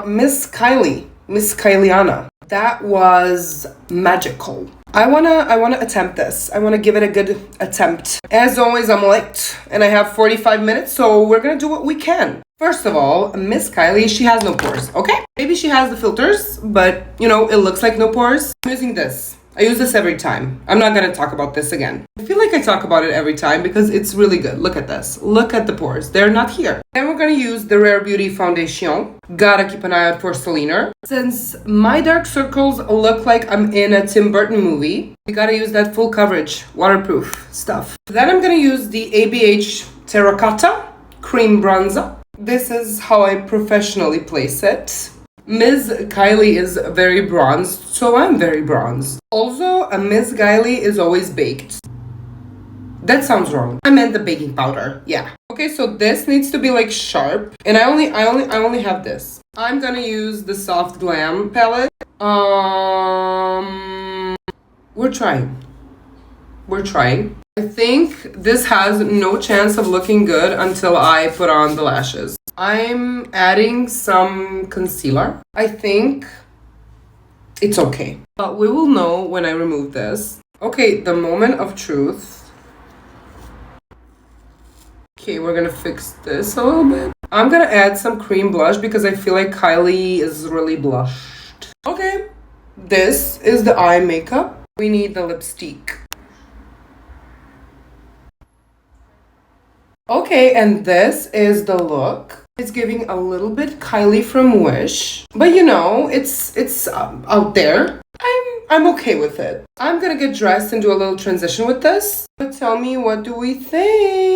Miss Kylie, Miss Kyliana. That was magical. I wanna attempt this. I wanna give it a good attempt. As always, I'm late and I have 45 minutes, so we're gonna do what we can. First of all, Miss Kylie, she has no pores, okay? Maybe she has the filters, but you know, it looks like no pores. I'm using this. I use this every time. I'm not gonna talk about this again. I feel like I talk about it every time because it's really good. Look at this. Look at the pores. They're not here. Then we're gonna use the Rare Beauty Foundation. Gotta keep an eye out for stellener. Since my dark circles look like I'm in a Tim Burton movie, we gotta use that full coverage, waterproof stuff. Then I'm gonna use the ABH Terracotta Cream Bronzer. This is how I professionally place it. Ms. Kylie is very bronzed, so I'm very bronzed. Also, a Ms. Kylie is always baked. That sounds wrong. I meant the baking powder. Yeah. Okay, so this needs to be like sharp, and I only have this. I'm gonna use the Soft Glam palette. We're trying. I think this has no chance of looking good until I put on the lashes. I'm adding some concealer. I think it's okay. But we will know when I remove this. Okay, the moment of truth. Okay, we're gonna fix this a little bit. I'm gonna add some cream blush because I feel like Kylie is really blushed. Okay, this is the eye makeup. We need the lipstick. Okay, and this is the look. It's giving a little bit Kylie from Wish, but you know, it's out there. I'm okay with it. I'm gonna get dressed and do a little transition with this. But tell me, what do we think?